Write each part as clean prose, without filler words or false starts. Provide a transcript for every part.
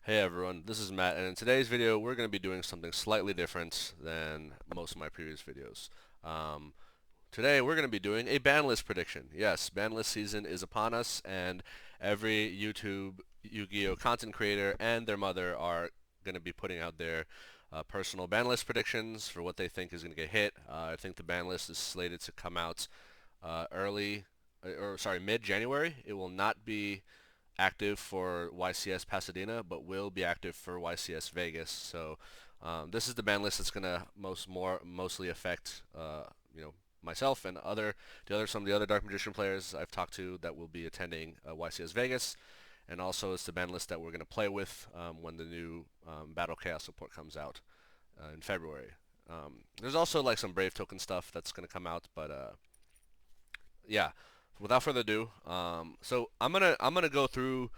Hey everyone, this is Matt, and in today's video we're going to be doing something slightly different than most of my previous videos. Um, Today we're going to be doing a ban list prediction. Yes, ban list season is upon us, and every YouTube Yu-Gi-Oh content creator and their mother are going to be putting out their personal ban list predictions for what they think is going to get hit. I think the ban list is slated to come out mid-January. It will not be active for YCS Pasadena, but will be active for YCS Vegas. So this is the ban list that's gonna mostly affect myself and some of the other Dark Magician players I've talked to that will be attending YCS Vegas, and also it's the ban list that we're gonna play with when the new Battle Chaos support comes out in February. There's also like some Brave Token stuff that's gonna come out, but yeah. Without further ado, so I'm gonna go through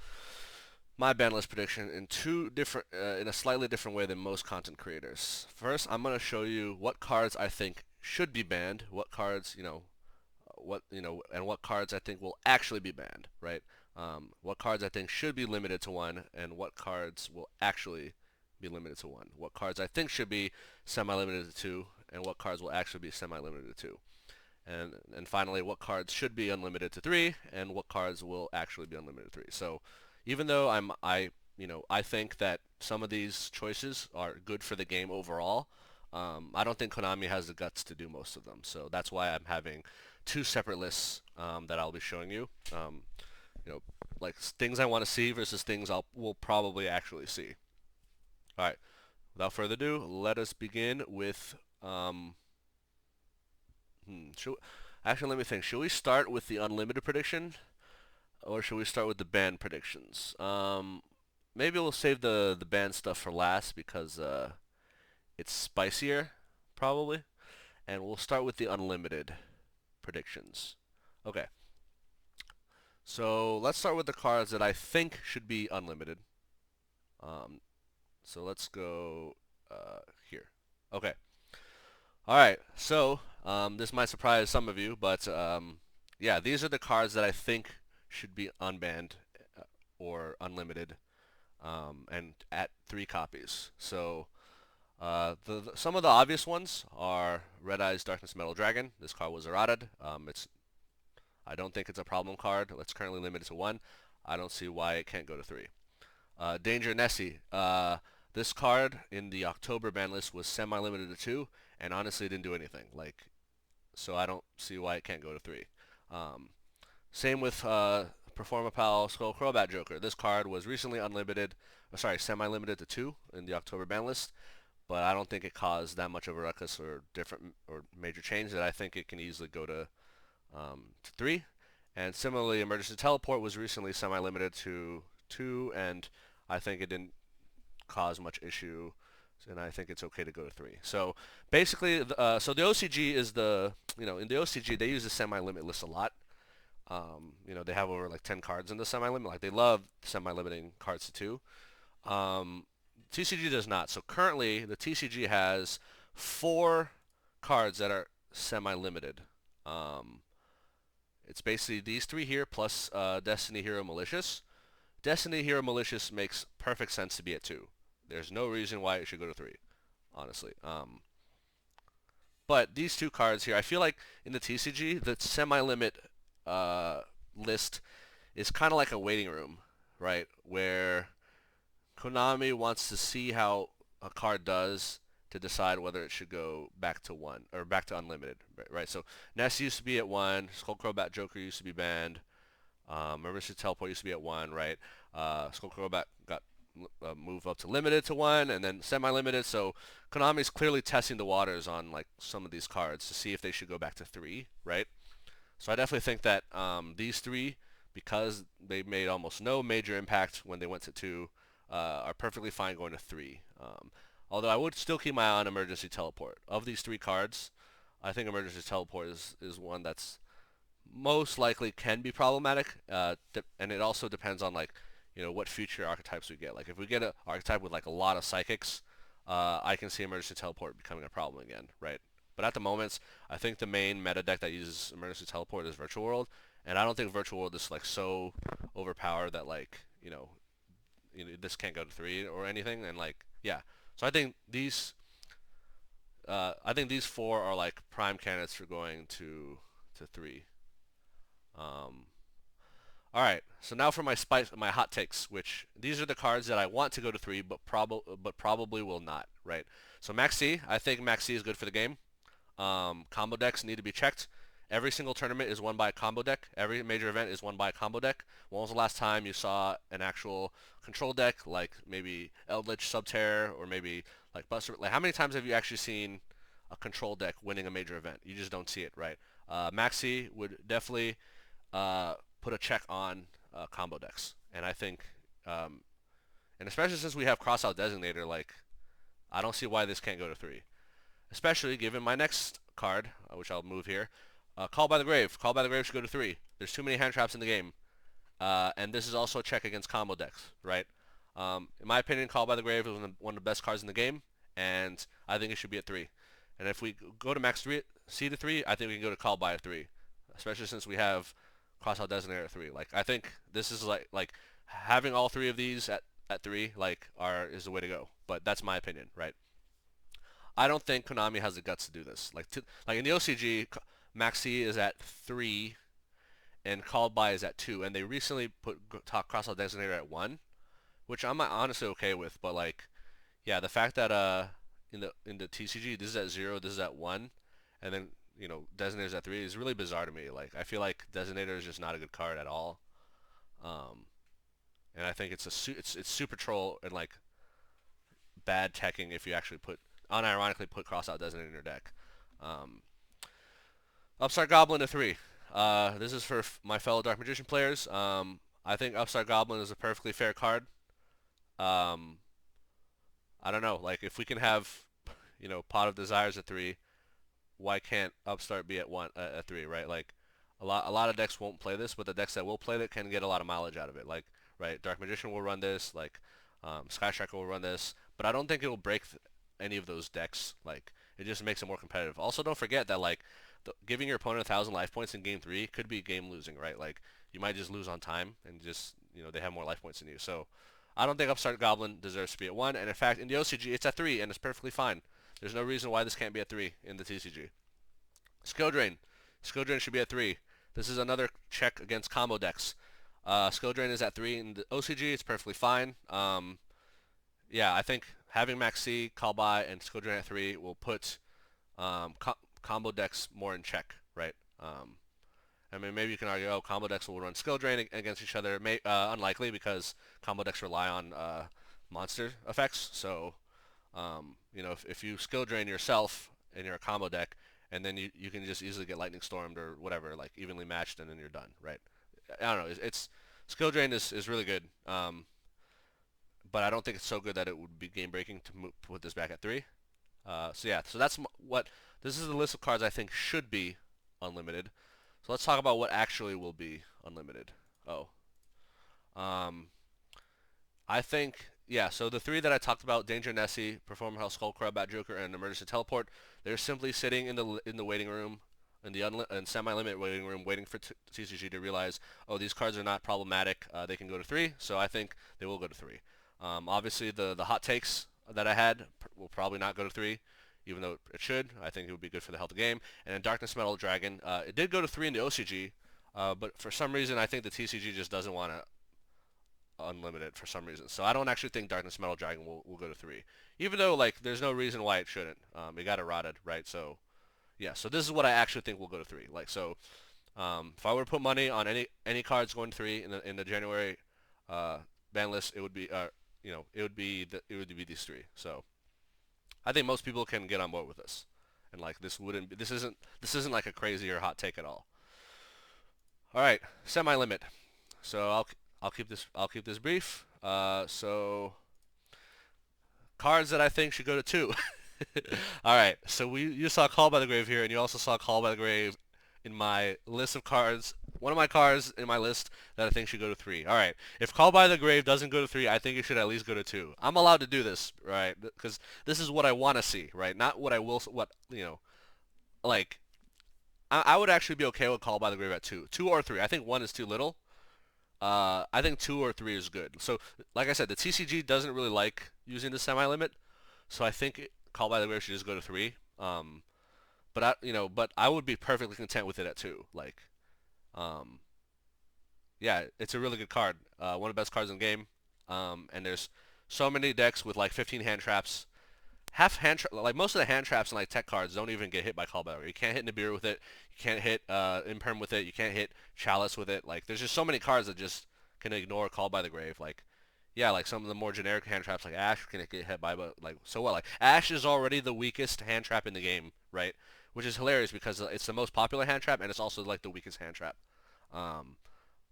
my ban list prediction in a slightly different way than most content creators. First, I'm gonna show you what cards I think should be banned, what cards and what cards I think will actually be banned, right? What cards I think should be limited to one, and what cards will actually be limited to one. What cards I think should be semi-limited to two, and what cards will actually be semi-limited to two. And finally, what cards should be unlimited to three, and what cards will actually be unlimited to three. So, even though I think that some of these choices are good for the game overall, I don't think Konami has the guts to do most of them. So that's why I'm having two separate lists that I'll be showing you. You know, like things I want to see versus things will probably actually see. All right. Without further ado, let us begin with actually, let me think. Should we start with the unlimited prediction, or should we start with the band predictions? Maybe we'll save the band stuff for last because it's spicier, probably. And we'll start with the unlimited predictions. Okay, so let's start with the cards that I think should be unlimited. Um, so let's go here. Okay. All right. So this might surprise some of you, but yeah, these are the cards that I think should be unbanned or unlimited, and at 3 copies. So some of the obvious ones are Red Eyes Darkness Metal Dragon. This card was errated. I don't think it's a problem card. It's currently limited to one. I don't see why it can't go to three. Danger Nessie. This card in the October ban list was semi-limited to two, and honestly didn't do anything. So I don't see why it can't go to three. Um, Same with Performapal Skull Crobat Joker. This card was recently semi-limited to two in the October ban list, but I don't think it caused that much of a ruckus or different or major change that I think it can easily go to three. And similarly, Emergency Teleport was recently semi-limited to two, and I think it didn't cause much issue, and I think it's okay to go to three. So basically, so the OCG is in the OCG they use the semi-limit list a lot. They have over like 10 cards in the semi-limit. Like they love semi-limiting cards to two. TCG does not. So currently, the TCG has 4 cards that are semi-limited. Um, it's basically these three here plus Destiny Hero Malicious. Destiny Hero Malicious makes perfect sense to be at two. There's no reason why it should go to three, honestly. But these 2 cards here, I feel like in the TCG, the semi-limit uh, list is kind of like a waiting room, right? Where Konami wants to see how a card does to decide whether it should go back to one or back to unlimited, right? So Ness used to be at one, Skullcrobat Joker used to be banned, Emergency Teleport used to be at one, right? Skullcrobat got moved up to limited to one, and then semi-limited. So Konami's clearly testing the waters on like some of these cards to see if they should go back to three, right? So I definitely think that these three, because they made almost no major impact when they went to two, are perfectly fine going to three. Although I would still keep my eye on Emergency Teleport. Of these 3 cards, I think Emergency Teleport is one that's most likely can be problematic, and it also depends on what future archetypes we get. Like if we get an archetype with like a lot of psychics, I can see Emergency Teleport becoming a problem again, right? But at the moment, I think the main meta deck that uses Emergency Teleport is Virtual World, and I don't think Virtual World is like so overpowered that this can't go to 3 or anything, and like yeah. So I think these 4 are like prime candidates for going to 3. Um, all right, so now for my hot takes, which these are the cards that I want to go to 3, but probably will not, right? So Max C, I think Max C is good for the game. Combo decks need to be checked. Every single tournament is won by a combo deck. Every major event is won by a combo deck. When was the last time you saw an actual control deck, like maybe Eldritch Subterror, or maybe like Buster? Like, how many times have you actually seen a control deck winning a major event? You just don't see it, right? Maxi would definitely put a check on combo decks, and I think, and especially since we have Crossout Designator, like I don't see why this can't go to 3. Especially given my next card, which I'll move here. Call by the Grave. Call by the Grave should go to 3. There's too many hand traps in the game. And this is also a check against combo decks, right? In my opinion, Call by the Grave is one of the best cards in the game, and I think it should be at 3. And if we go to max 3, C to 3, I think we can go to Call by at 3. Especially since we have Crossout Designator at 3. Like, I think this is like having all 3 of these at 3, like, is the way to go. But that's my opinion, right? I don't think Konami has the guts to do this. Like in the OCG, Maxi is at 3 and Called By is at 2, and they recently put Crossout Designator at 1, which I'm honestly okay with. But like, yeah, the fact that in the TCG this is at 0, this is at 1, and then Designator's at 3 is really bizarre to me. Like, I feel like Designator is just not a good card at all. Um, and I think it's super troll and like bad teching if you actually unironically put Crossout Designator in your deck. Um, Upstart Goblin to 3. This is for my fellow Dark Magician players. I think Upstart Goblin is a perfectly fair card. Um, I don't know, like if we can have, Pot of Desires at 3, why can't Upstart be at 3, right? Like a lot of decks won't play this, but the decks that will play it can get a lot of mileage out of it. Like, right, Dark Magician will run this, like Sky Striker will run this, but I don't think it will break any of those decks. Like, it just makes it more competitive. Also, don't forget that like giving your opponent 1,000 life points in game 3 could be game losing, right? Like, you might just lose on time and just they have more life points than you. So I don't think Upstart Goblin deserves to be at 1, and in fact in the OCG it's at 3 and it's perfectly fine. There's no reason why this can't be at 3 in the TCG. Skill Drain. Skill Drain should be at 3. This is another check against combo decks. Skill Drain is at 3 in the OCG. It's perfectly fine. Yeah, I think having Max C, Call By, and Skill Drain at 3 will put combo decks more in check, right? I mean, maybe you can argue, combo decks will run Skill Drain against each other. Unlikely, because combo decks rely on monster effects. So, if you Skill Drain yourself and you're a combo deck, and then you can just easily get Lightning Stormed or whatever, like evenly matched, and then you're done, right? I don't know. It's Skill Drain is really good, but I don't think it's so good that it would be game breaking to put this back at 3. So yeah, so that's what this is the list of cards I think should be unlimited. So let's talk about what actually will be unlimited. I think, yeah, so the 3 that I talked about, Danger Nessie, Performer Hell Skullcrab, Bat Joker, and Emergency Teleport, they're simply sitting in the waiting room, in the semi-limit waiting room, waiting for TCG to realize, these cards are not problematic, they can go to 3, so I think they will go to 3. Obviously, the hot takes that I had will probably not go to 3, even though it should. I think it would be good for the health of the game. And then Darkness Metal Dragon, it did go to 3 in the OCG, but for some reason I think the TCG just doesn't want to unlimit it for some reason. So I don't actually think Darkness Metal Dragon will go to 3, even though like there's no reason why it shouldn't. It got eroded, right? So yeah, so this is what I actually think will go to 3. Like, so if I were to put money on any cards going to 3 in the January ban list, it would be it would be these 3. So I think most people can get on board with this, and like this isn't like a crazy or hot take at all. All right, semi-limit. So I'll keep this brief. So cards that I think should go to 2. All right, so you saw Call by the Grave here, and you also saw Call by the Grave in my list of cards. One of my cards in my list that I think should go to 3. All right, if Call by the Grave doesn't go to 3, I think it should at least go to 2. I'm allowed to do this, right? Because this is what I want to see, right? Not what I will, like, I would actually be okay with Call by the Grave at 2. 2 or 3. I think 1 is too little. I think 2 or 3 is good. So, like I said, the TCG doesn't really like using the semi-limit, so I think Call by the Grave should just go to 3. But I would be perfectly content with it at 2. Um, yeah, it's a really good card. One of the best cards in the game. And there's so many decks with like 15 hand traps. Like most of the hand traps and like tech cards don't even get hit by Call by the Grave. You can't hit Nibiru with it. You can't hit Imperm with it. You can't hit Chalice with it. Like there's just so many cards that just can ignore Call by the Grave. Like yeah, like some of the more generic hand traps like Ash can get hit by, but like so what? Like Ash is already the weakest hand trap in the game, right? Which is hilarious because it's the most popular hand trap and it's also like the weakest hand trap. Um,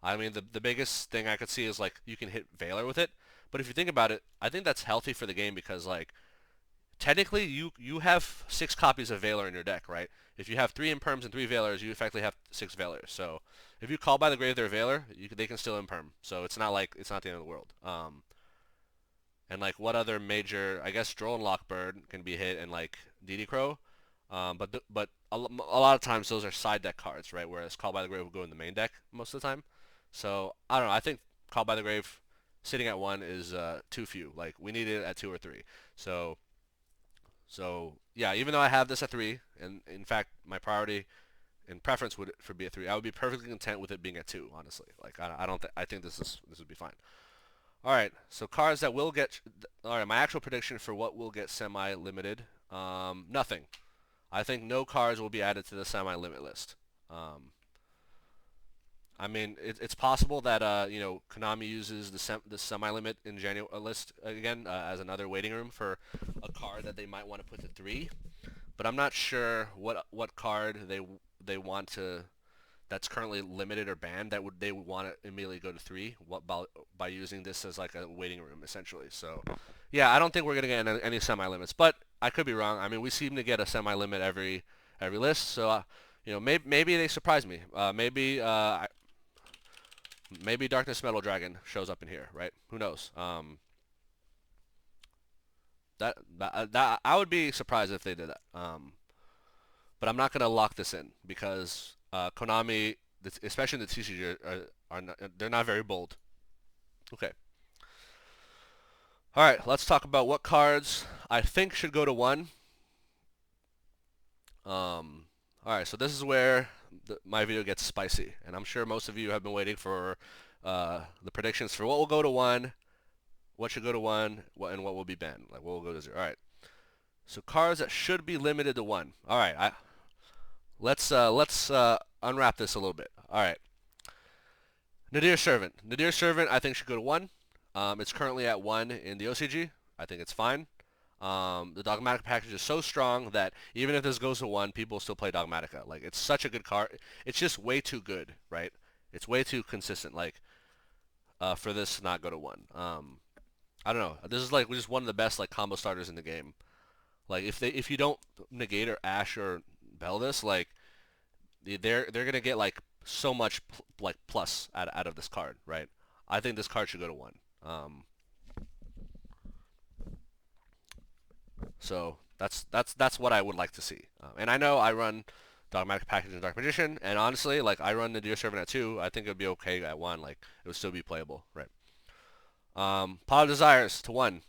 I mean, the biggest thing I could see is like you can hit Veiler with it, but if you think about it, I think that's healthy for the game because like technically you have 6 copies of Veiler in your deck, right? If you have 3 Imperms and 3 Veilers, you effectively have 6 Veilers. So if you call by the grave their Veiler, they can still Imperm. So it's not the end of the world. And like what other major? I guess Droll and Lockbird can be hit, and like DD Crow. But a lot of times those are side deck cards, right? Whereas Call by the Grave will go in the main deck most of the time. So I don't know. I think Call by the Grave sitting at 1 is too few. Like we need it at 2 or 3. So yeah, even though I have this at 3, and in fact my priority and preference would for be at 3, I would be perfectly content with it being at 2. Honestly, like I don't I think this would be fine. All right, so cards that will get. All right, my actual prediction for what will get semi-limited. Nothing. I think no cards will be added to the semi-limit list. Um, I mean, it's possible that Konami uses the semi-limit in January list again as another waiting room for a card that they might want to put to 3. But I'm not sure what card they want to that's currently limited or banned that would they would want to immediately go to 3 by using this as like a waiting room essentially. So yeah, I don't think we're gonna get any semi-limits, but I could be wrong. I mean, we seem to get a semi-limit every list, so maybe they surprise me. Maybe Darkness Metal Dragon shows up in here, right? Who knows? That I would be surprised if they did that. But I'm not gonna lock this in because Konami, especially in the TCG, are not, they're not very bold. Okay. All right. Let's talk about what cards I think should go to 1. All right. So this is where my video gets spicy, and I'm sure most of you have been waiting for the predictions for what will go to 1, what should go to 1, and what will be banned. Like what will go to 0. All right. So cards that should be limited to 1. All right. Let's unwrap this a little bit. All right. Nadir Servant. Nadir Servant, I think should go to 1. It's currently at 1 in the OCG. I think it's fine. The Dogmatic package is so strong that even if this goes to 1, people still play Dogmatica. Like it's such a good card. It's just way too good, right? It's way too consistent. Like for this to not go to 1. I don't know. This is like just one of the best like combo starters in the game. Like if you don't negate or Ash or Bell this, like they're gonna get like so much like plus out of this card, right? I think this card should go to 1. So that's what I would like to see. And I know I run Dogmatic Package and Dark Magician, and honestly, like I run Nadir Servant at 2. I think it would be okay at 1. Like it would still be playable, right? Pot of Desires to 1.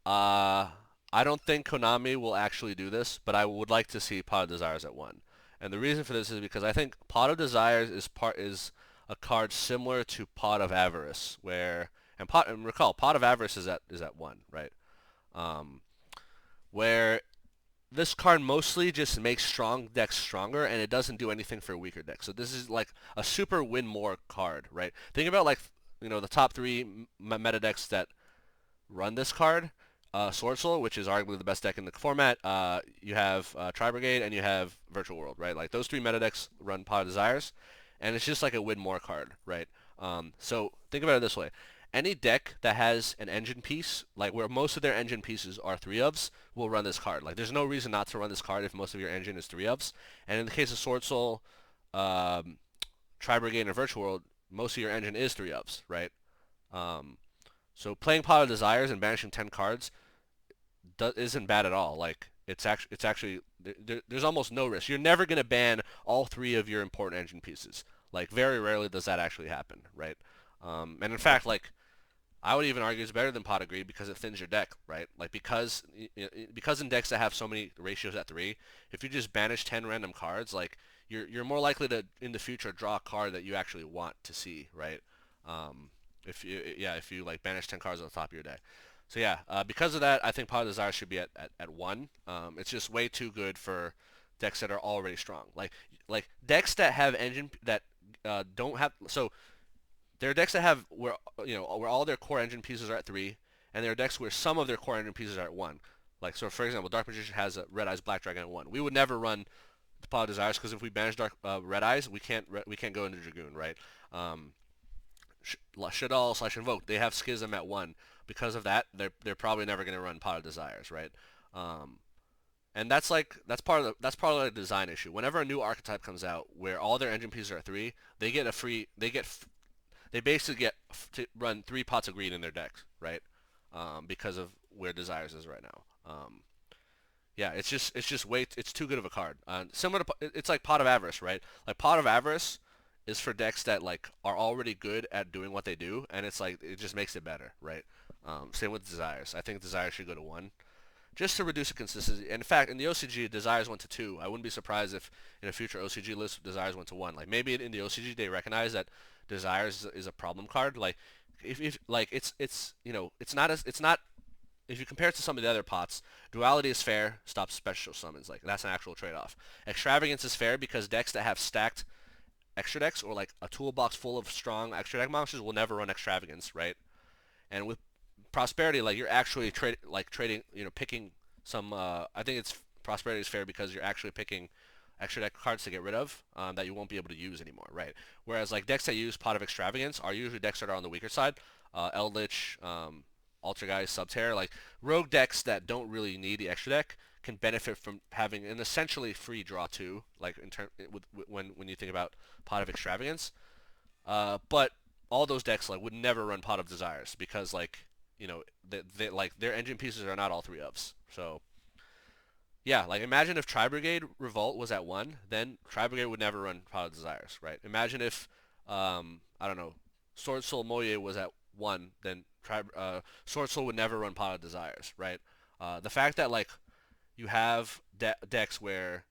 Uh, I don't think Konami will actually do this, but I would like to see Pot of Desires at 1. And the reason for this is because I think Pot of Desires is a card similar to Pot of Avarice, where and recall Pot of Avarice is at 1, right? Um, where this card mostly just makes strong decks stronger, and it doesn't do anything for weaker decks. So this is like a super win more card, right? Think about like the top 3 meta decks that run this card. Sword Soul, which is arguably the best deck in the format. You have Tri Brigade and you have Virtual World, right? Like those 3 meta decks run Pot of Desires, and it's just like a win more card, right? So think about it this way: any deck that has an engine piece, like where most of their engine pieces are 3-ofs, will run this card. Like there's no reason not to run this card if most of your engine is 3-ofs. And in the case of Sword Soul, Tri Brigade, and Virtual World, most of your engine is 3-ofs, right? Um, so playing Pot of Desires and banishing 10 cards isn't bad at all. Like it's actually there's almost no risk. You're never gonna ban all 3 of your important engine pieces. Like very rarely does that actually happen, right? And in fact, like I would even argue it's better than Pot of Greed because it thins your deck, right? Like because in decks that have so many ratios at 3, if you just banish 10 random cards, like you're more likely to in the future draw a card that you actually want to see, right? Um, if you like banish 10 cards on the top of your deck. So yeah, because of that, I think Pot of Desire should be at 1. It's just way too good for decks that are already strong. Like decks that have engine that don't have so there are decks that have where all their core engine pieces are at 3, and there are decks where some of their core engine pieces are at 1. Like so, for example, Dark Magician has a Red Eyes Black Dragon at 1. We would never run the Pot of Desires because if we banish Red Eyes, we can't go into Dragoon, right? Um, Shaddoll / Invoke, they have Schism at 1. Because of that, they're probably never going to run Pot of Desires, right? Um, and that's part of the design issue. Whenever a new archetype comes out where all their engine pieces are at 3, they basically get to run 3 Pots of Greed in their decks, right? Because of where Desires is right now. Yeah, it's too good of a card. Similar to it's like Pot of Avarice, right? Like Pot of Avarice is for decks that like are already good at doing what they do, and it's like it just makes it better, right? Same with Desires. I think Desires should go to 1 just to reduce the consistency. And in fact, in the OCG, Desires went to 2. I wouldn't be surprised if in a future OCG list Desires went to 1. Like maybe in the OCG they recognize that Desires is a problem card. Like if like it's not if you compare it to some of the other pots, Duality is fair, stops special summons. Like that's an actual trade-off. Extravagance is fair because decks that have stacked extra decks or like a toolbox full of strong extra deck monsters will never run Extravagance, right? And with Prosperity, like you're actually trading, picking some. I think it's Prosperity is fair because you're actually picking extra deck cards to get rid of that you won't be able to use anymore, right? Whereas like decks that use Pot of Extravagance are usually decks that are on the weaker side. Eldritch, Altergeist, Subterror, like rogue decks that don't really need the extra deck can benefit from having an essentially free draw too, like when you think about Pot of Extravagance. But all those decks like would never run Pot of Desires because like like their engine pieces are not all 3 ofs. So yeah, like imagine if Tri Brigade Revolt was at 1, then Tri Brigade would never run Pot of Desires, right? Imagine if I don't know, Sword Soul Moye was at 1, then Sword Soul would never run Pot of Desires, right? The fact that like you have decks where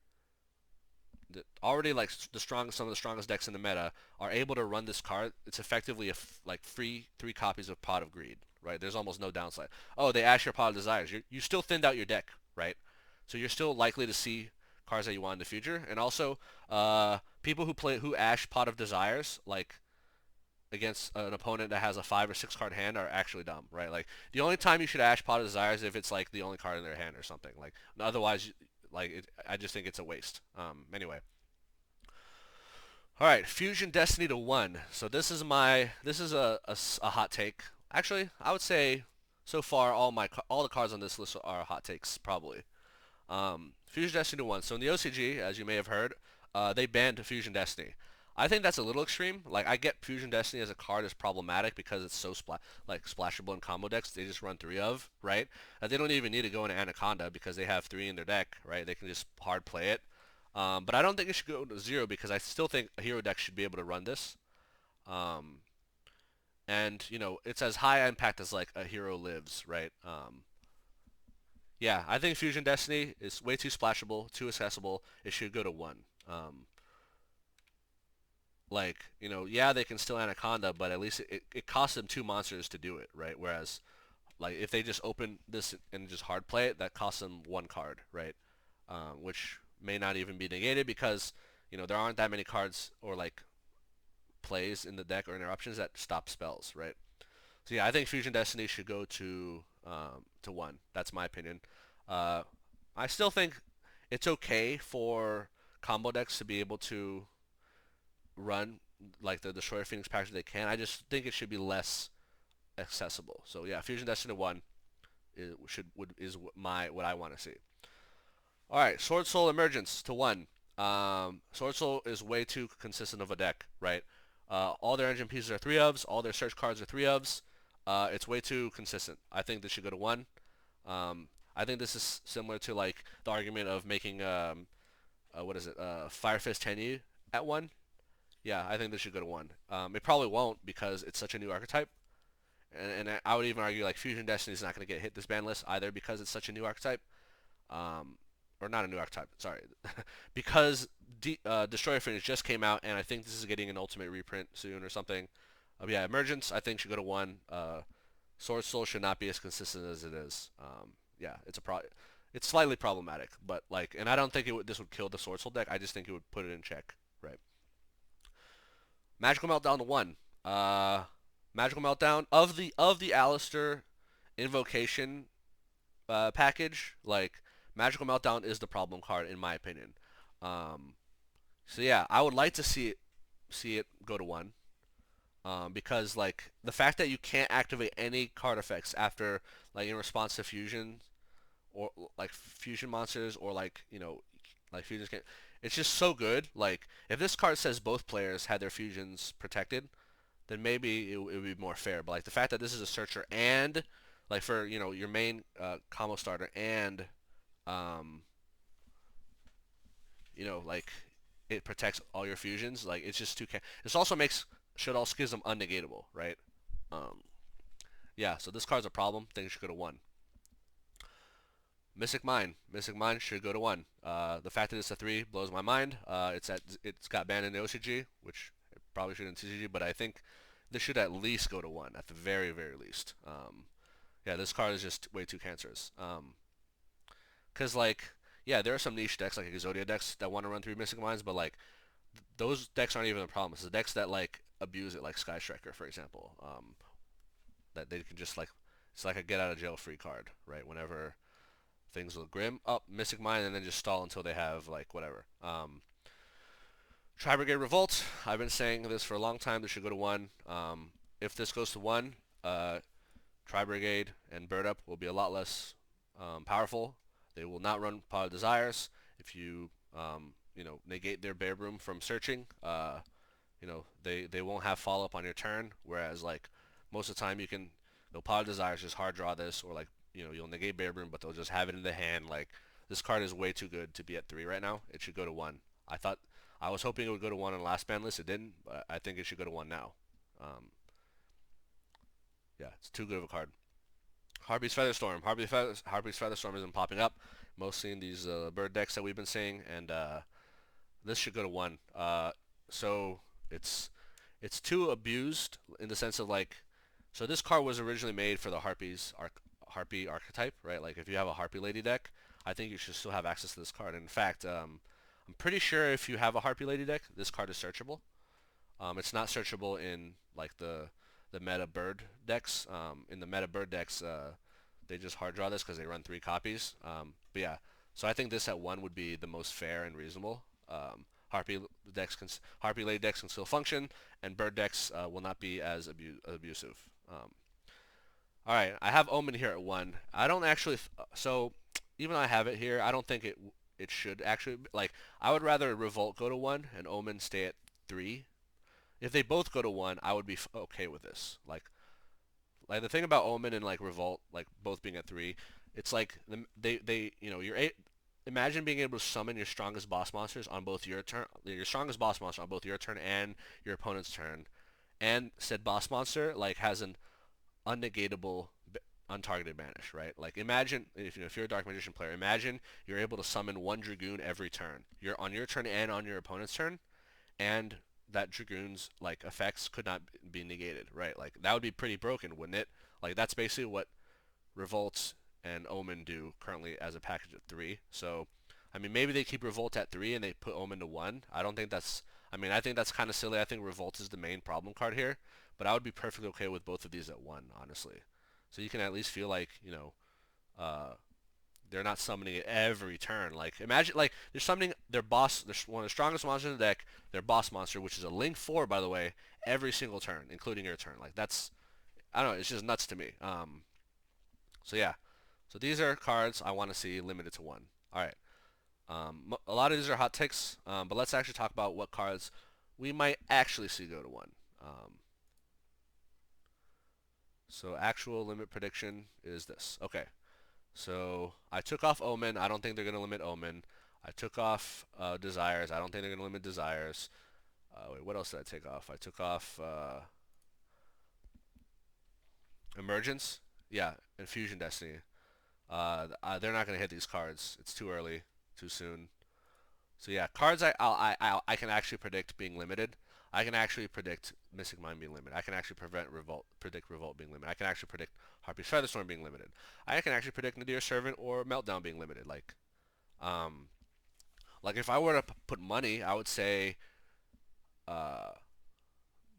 already like some of the strongest decks in the meta are able to run this card. It's effectively like free 3 copies of Pot of Greed, right? There's almost no downside. Oh, they ash your Pot of Desires. You still thinned out your deck, right? So you're still likely to see cards that you want in the future. And also, people who ash Pot of Desires like against an opponent that has a 5 or 6 card hand are actually dumb, right? Like the only time you should ash Pot of Desires is if it's like the only card in their hand or something. Like otherwise, I just think it's a waste. Anyway, all right, Fusion Destiny to 1. So this is a hot take. Actually, I would say so far all the cards on this list are hot takes probably. Fusion Destiny to 1. So in the OCG, as you may have heard, they banned Fusion Destiny. I think that's a little extreme. Like I get Fusion Destiny as a card is problematic because it's so splashable in combo decks. They just run 3 of, right? They don't even need to go into Anaconda because they have 3 in their deck, right? They can just hard play it. But I don't think it should go to 0 because I still think a hero deck should be able to run this. Um, and it's as high impact as like a hero lives, right? Yeah, I think Fusion Destiny is way too splashable, too accessible. It should go to 1. Yeah, they can still Anaconda, but at least it costs them 2 monsters to do it, right? Whereas, like, if they just open this and just hard play it, that costs them 1 card, right? Which may not even be negated because, there aren't that many cards or, like, plays in the deck or interruptions that stop spells, right? So, yeah, I think Fusion Destiny should go to 1. That's my opinion. Uh, I still think it's okay for combo decks to be able to run like the Destroyer Phoenix package they can. I just think it should be less accessible. So yeah, Fusion Destiny 1 is what I want to see. All right, Sword Soul Emergence to 1. Sword Soul is way too consistent of a deck, right? All their engine pieces are 3 ofs. All their search cards are 3 ofs. It's way too consistent. I think this should go to 1. I think this is similar to like the argument of making what is it? Fire Fist Tenyu at 1. Yeah, I think this should go to 1. It probably won't because it's such a new archetype. And I would even argue like Fusion Destiny is not going to get hit this ban list either because it's such a new archetype. Um, or not a new archetype, sorry. Because Destroyer Finish just came out, and I think this is getting an ultimate reprint soon or something. Yeah, Emergence I think should go to 1. Sword Soul should not be as consistent as it is. Yeah, it's slightly problematic, but like, and I don't think this would kill the Sword Soul deck. I just think it would put it in check, right? Magical Meltdown to 1. Uh, Magical Meltdown of the Alistair Invocation package, like Magical Meltdown is the problem card in my opinion. Um, so yeah, I would like to see it go to 1. Because like the fact that you can't activate any card effects after like in response to fusion or like fusion monsters or like like fusions can it's just so good. Like if this card says both players had their fusions protected, then maybe it would be more fair. But like the fact that this is a searcher and like for your main combo starter and um like it protects all your fusions, like it's just too. This also makes Shaddoll Schism unnegatable, right? Um, yeah, so this card's a problem. Things should go to 1. Mystic Mine. Mystic Mine should go to 1. The fact that it's a 3 blows my mind. It's got banned in the OCG, which it probably should in TCG, but I think this should at least go to 1 at the very very least. Yeah, this card is just way too cancerous. Cause like yeah, there are some niche decks like Exodia decks that want to run 3 Mystic Mines, but like those decks aren't even a problem. It's the decks that like abuse it, like Sky Striker, for example. That they can just like it's like a get out of jail free card, right? Whenever things look grim, up Mystic Mine, and then just stall until they have like whatever. Tri-Brigade Revolt. I've been saying this for a long time. This should go to 1. If this goes to 1, Tri-Brigade and Bird Up will be a lot less powerful. They will not run Pot of Desires. If you negate their Bear Broom from searching, they won't have follow up on your turn. Whereas like most of the time they'll Pot of Desires, just hard draw this, or like you'll negate Bear Broom, but they'll just have it in the hand. Like this card is way too good to be at 3 right now. It should go to 1. I was hoping it would go to 1 on the last ban list. It didn't, but I think it should go to 1 now. Um, yeah, it's too good of a card. Harpy's Featherstorm. Harpy's Featherstorm isn't popping up, mostly in these bird decks that we've been seeing, and this should go to 1. So it's too abused in the sense of like, so this card was originally made for the Harpy archetype, right? Like if you have a Harpy Lady deck, I think you should still have access to this card. In fact, I'm pretty sure if you have a Harpy Lady deck, this card is searchable. It's not searchable in like the meta bird decks. In the meta bird decks, they just hard draw this because they run 3 copies. But yeah, so I think this at 1 would be the most fair and reasonable. Harpy Lady decks can still function, and bird decks will not be as abusive. All right, I have Omen here at 1. I don't actually. So even though I have it here, I don't think it should actually like. I would rather Revolt go to 1 and Omen stay at 3. If they both go to 1, I would be okay with this. Like the thing about Omen and like Revolt, like both being at 3, it's like they imagine being able to summon your strongest boss monsters on both your strongest boss monster on both your turn and your opponent's turn, and said boss monster like has an unnegatable untargeted banish, right? Like imagine if you're a Dark Magician player, imagine you're able to summon 1 Dragoon every turn. You're on your turn and on your opponent's turn, and that Dragoon's like effects could not be negated, right? Like that would be pretty broken, wouldn't it? Like that's basically what Revolt and Omen do currently as a package of 3. So, I mean, maybe they keep Revolt at 3 and they put Omen to 1. I don't think that's. I mean, I think that's kind of silly. I think Revolt is the main problem card here, but I would be perfectly okay with both of these at 1, honestly. So you can at least feel like uh, they're not summoning it every turn. Like imagine like they're summoning their boss, one of the strongest monsters in the deck, their boss monster, which is a Link 4 by the way, every single turn, including your turn. Like that's I don't know, it's just nuts to me. So yeah, so these are cards I want to see limited to 1. All right. A lot of these are hot takes, but let's actually talk about what cards we might actually see go to 1. Um, so actual limit prediction is this. Okay. So I took off Omen. I don't think they're going to limit Omen. I took off Desires. I don't think they're going to limit Desires. Wait, what else did I take off? I took off Emergence. Yeah, and Fusion Destiny. They're not gonna hit these cards. It's too early, too soon. So yeah, cards I can actually predict being limited. I can actually predict Mystic Mind being limited. I can actually predict Revolt being limited. I can actually predict Harpy's Featherstorm being limited. I can actually predict Nadir Servant or Meltdown being limited. Um, like if I were to put money, I would say uh,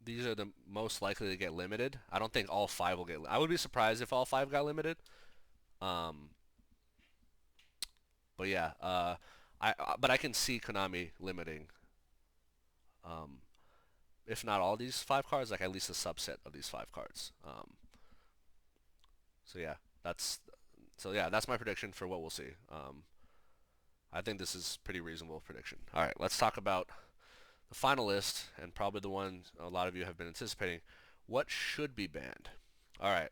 these are the most likely to get limited. I don't think all five will get. I would be surprised if all five got limited. Um, but yeah, but I can see Konami limiting. Um, if not all these five cards, like at least a subset of these five cards. So yeah, that's that's my prediction for what we'll see. I think this is pretty reasonable prediction. All right, let's talk about the final list and probably the one a lot of you have been anticipating. What should be banned? All right,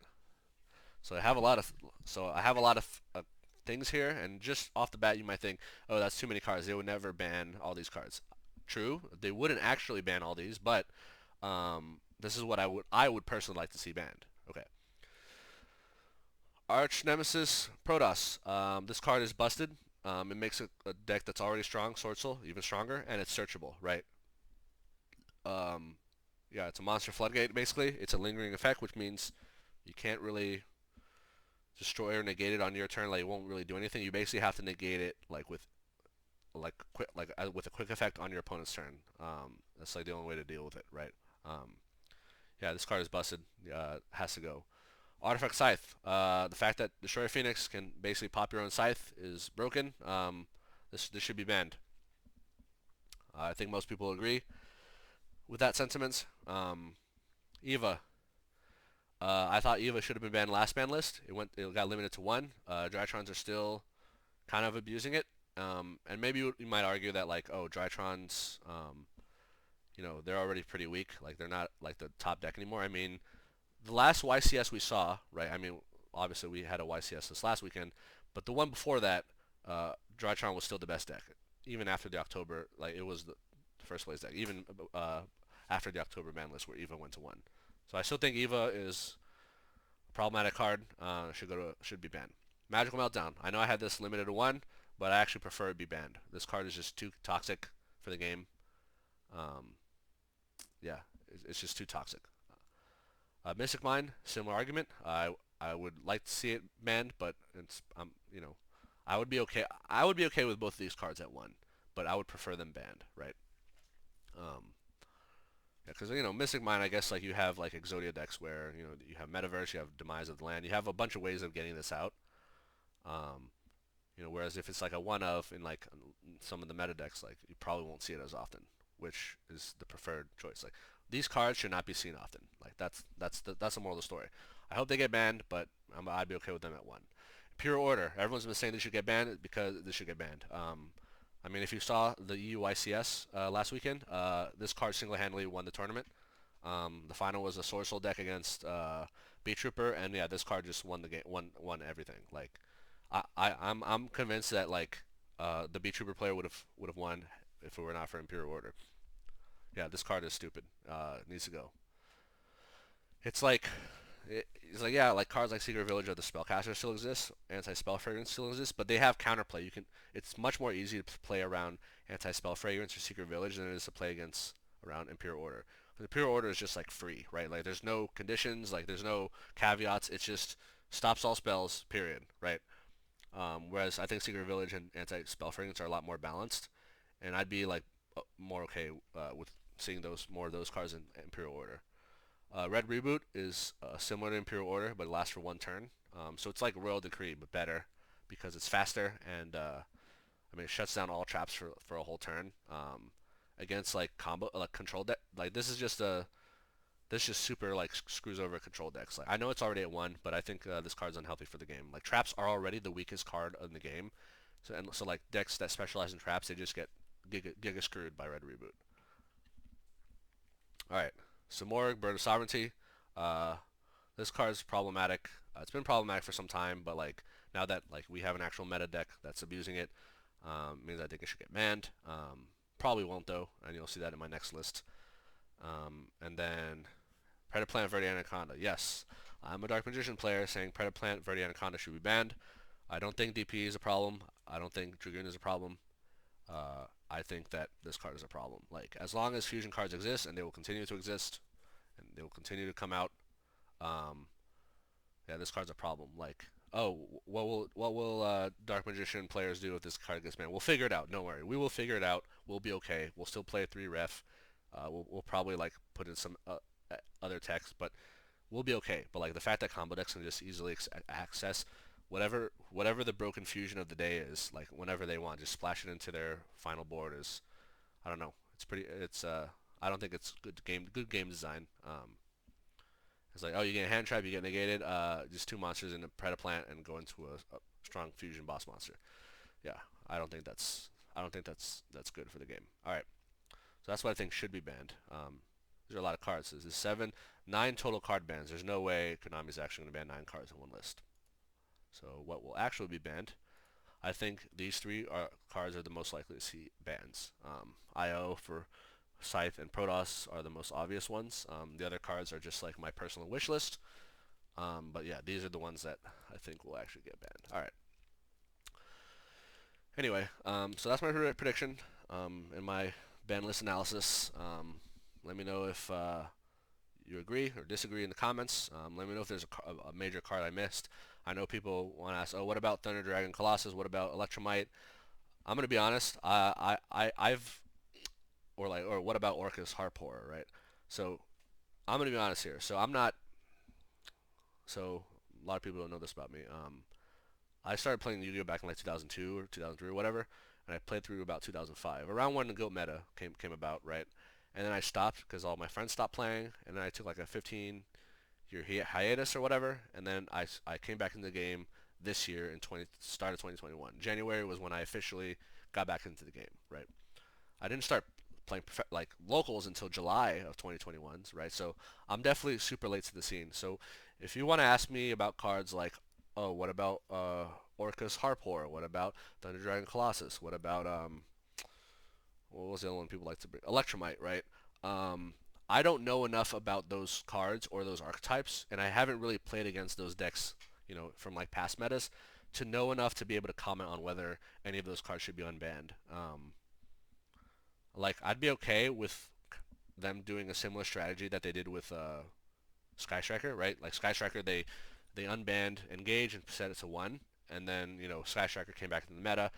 so I have a lot of things here, and just off the bat, you might think, oh, that's too many cards. They would never ban all these cards. True, they wouldn't actually ban all these, but this is what I would personally like to see banned. Okay, Arch Nemesis Protoss. This card is busted. It makes a deck that's already strong, Sword Soul, even stronger, and it's searchable, right? Um, yeah, it's a monster floodgate basically. It's a lingering effect, which means you can't really destroy or negate it on your turn. Like it won't really do anything. You basically have to negate it with a quick effect on your opponent's turn. That's like the only way to deal with it, right? Um, yeah, this card is busted. Has to go. Artifact Scythe. The fact that Destroyer Phoenix can basically pop your own Scythe is broken. This should be banned. I think most people agree with that sentiment. Eva. I thought Eva should have been banned last ban list. It got limited to one. Drytrons are still kind of abusing it. And maybe you might argue that like, oh, Drytrons, they're already pretty weak. Like they're not like the top deck anymore. I mean, the last YCS we saw, right? I mean, obviously we had a YCS this last weekend, but the one before that, Drytron was still the best deck, even after the October. Like it was the first place deck, even after the October ban list where Eva went to one. So I still think Eva is a problematic card. Should be banned. Magical Meltdown. I know I had this limited to one, but I actually prefer it be banned. This card is just too toxic for the game. Um, yeah, it's just too toxic. Mystic Mind, similar argument. I would like to see it banned, but I would be okay. I would be okay with both of these cards at one, but I would prefer them banned, right? Um, yeah, because Mystic Mind, I guess like you have like Exodia decks where you have Metaverse, you have Demise of the Land, you have a bunch of ways of getting this out. Um, whereas if it's like a one of in like some of the meta decks, like you probably won't see it as often, which is the preferred choice. Like these cards should not be seen often. Like that's the moral of the story. I hope they get banned, but I'd be okay with them at one. Pure Order. Everyone's been saying they should get banned because they should get banned. I mean, if you saw the EUYCS last weekend, this card single-handedly won the tournament. The final was a Sword Soul deck against Beat Trooper, and yeah, this card just won the game, won everything. Like, I'm convinced that like the Beat Trooper player would have won if it were not for Imperial Order. Yeah, this card is stupid. It needs to go. It's like it's like yeah, like cards like Secret Village or the Spellcaster still exists, Anti-Spell Fragrance still exists, but they have counterplay. It's much more easy to play around Anti-Spell Fragrance or Secret Village than it is to play against around Imperial Order. The Imperial Order is just like free, right? Like there's no conditions, like there's no caveats. It's just stops all spells, period, right? Whereas I think Secret Village and Anti-Spell Fragrance are a lot more balanced, and I'd be like more okay with seeing those more of those cards in Imperial Order. Red Reboot is similar to Imperial Order, but it lasts for one turn. So it's like Royal Decree, but better because it's faster and I mean it shuts down all traps for a whole turn. Against like combo like control deck, like this just super like screws over control decks. Like I know it's already at one, but I think this card's unhealthy for the game. Like traps are already the weakest card in the game, so like decks that specialize in traps, they just get giga screwed by Red Reboot. All right, Simorgh, Bird of Sovereignty. Uh, this card's problematic. It's been problematic for some time, but like now that like we have an actual meta deck that's abusing it, means I think it should get banned. probably won't though, and you'll see that in my next list. And then Predaplant, Verde Anaconda. Yes, I'm a Dark Magician player saying Predaplant, Verde Anaconda should be banned. I don't think DP is a problem. I don't think Dragoon is a problem. I think that this card is a problem. Like, as long as fusion cards exist, and they will continue to exist, and they will continue to come out, um, yeah, this card's a problem. Like, oh, what will Dark Magician players do if this card gets banned? We'll figure it out. Don't worry. We will figure it out. We'll be okay. We'll still play 3 ref. We'll probably like put in some other text, but we'll be okay. But like the fact that combo decks can just easily access whatever the broken fusion of the day is, like whenever they want, just splash it into their final board is, I don't know. It's pretty. I don't think it's good game design. It's like, oh, you get a hand trap, you get negated, just 2 monsters in a Predaplant and go into a strong fusion boss monster. Yeah, I don't think that's good for the game. All right, so that's what I think should be banned. There are a lot of cards. There's 9 total card bans. There's no way Konami's actually going to ban 9 cards in one list. So what will actually be banned? I think these cards are the most likely to see bans. IO for Scythe and Protoss are the most obvious ones. The other cards are just like my personal wish list. But yeah, these are the ones that I think will actually get banned. All right. Anyway, so that's my prediction in my ban list analysis. Let me know if you agree or disagree in the comments. Let me know if there's a major card I missed. I know people want to ask, oh, what about Thunder Dragon Colossus? What about Electromite? I'm gonna be honest. I've or what about Orcus Harp Horror, right? So I'm gonna be honest here. So I'm not. So a lot of people don't know this about me. I started playing Yu-Gi-Oh back in like 2002 or 2003 or whatever, and I played through about 2005, around when the GOAT meta came about, right? And then I stopped because all my friends stopped playing, and then I took like a 15-year hiatus or whatever, and then I came back into the game this year in start of 2021. January was when I officially got back into the game, right? I didn't start playing like locals until July of 2021s, right? So I'm definitely super late to the scene. So if you want to ask me about cards like, oh, what about Orcus Harp Horror? What about Thunder Dragon Colossus? What about what was the other one people like to bring? Electromite, right? Um, I don't know enough about those cards or those archetypes, and I haven't really played against those decks, from like past metas, to know enough to be able to comment on whether any of those cards should be unbanned. Like I'd be okay with them doing a similar strategy that they did with Sky Striker, right? Like Sky Striker, they unbanned Engage and set it to 1, and then Sky Striker came back into the meta,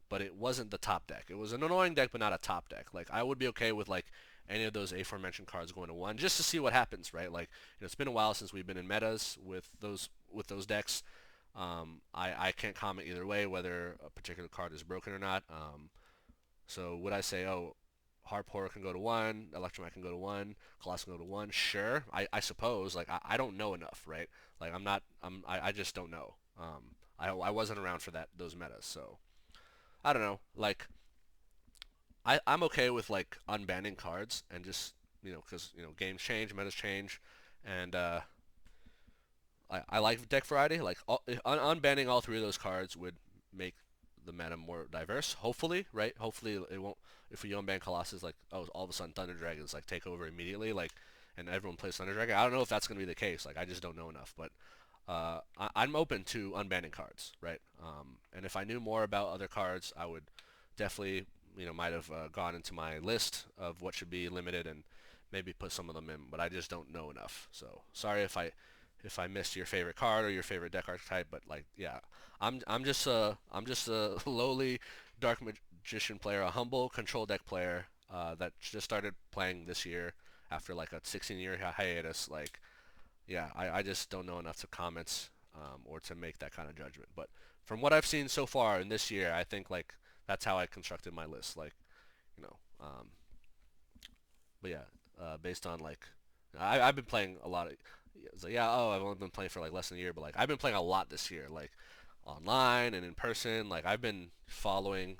but it wasn't the top deck. It was an annoying deck, but not a top deck. Like I would be okay with like any of those aforementioned cards going to 1 just to see what happens, right? Like it's been a while since we've been in metas with those decks. I can't comment either way whether a particular card is broken or not. So would I say, oh, Harp Horror can go to 1, Electromite can go to 1, Colossus can go to 1? Sure, I suppose. Like I don't know enough, right? Like I just don't know. I wasn't around for those metas, so I don't know. Like I'm okay with like unbanning cards and just because games change, metas change, and I like deck variety. Like unbanning all 3 of those cards would make the meta more diverse. Hopefully, right? Hopefully it won't. If we unban Colossus, like all of a sudden Thunder Dragons like take over immediately, like, and everyone plays Thunder Dragon. I don't know if that's gonna be the case. Like I just don't know enough, but I'm open to unbanning cards, right? And if I knew more about other cards, I would definitely might have gone into my list of what should be limited and maybe put some of them in, but I just don't know enough. So sorry if I missed your favorite card or your favorite deck archetype, but like yeah, I'm just a lowly Dark Magician player, a humble control deck player that just started playing this year after like a 16-year hiatus. Like yeah, I just don't know enough to comment or to make that kind of judgment. But from what I've seen so far in this year, I think like that's how I constructed my list. Like you know, um, but yeah, based on like I've been playing a lot of. It's like yeah, oh, I've only been playing for like less than a year, but like I've been playing a lot this year, like online and in person. Like I've been following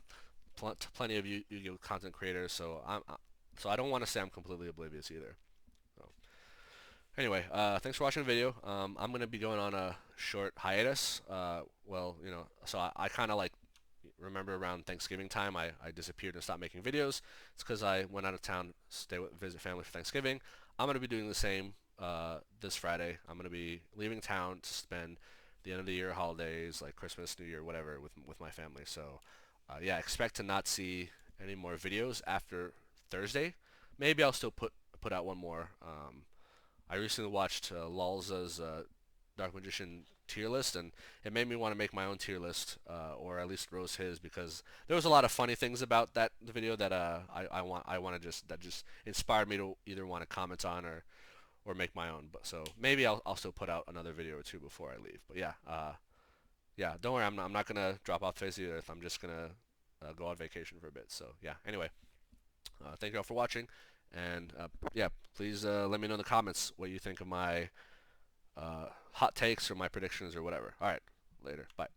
plenty of Yu-Gi-Oh content creators, so so I don't want to say I'm completely oblivious either. So anyway, thanks for watching the video. I'm gonna be going on a short hiatus. Well, so I kind of like remember around Thanksgiving time I disappeared and stopped making videos. It's because I went out of town, visit family for Thanksgiving. I'm going to be doing the same this Friday. I'm going to be leaving town to spend the end of the year holidays like Christmas, New Year, whatever with my family. So yeah, expect to not see any more videos after Thursday. Maybe I'll still put out one more. I recently watched Lalza's Dark Magician tier list, and it made me want to make my own tier list, or at least Rose his, because there was a lot of funny things about that video that I want to just that just inspired me to either want to comment on or make my own. But so maybe I'll still put out another video or two before I leave. But yeah, yeah, don't worry, I'm not gonna drop off the face of the earth. I'm just gonna go on vacation for a bit. So yeah, anyway, thank you all for watching, and yeah, please let me know in the comments what you think of my hot takes or my predictions or whatever. All right, later, bye.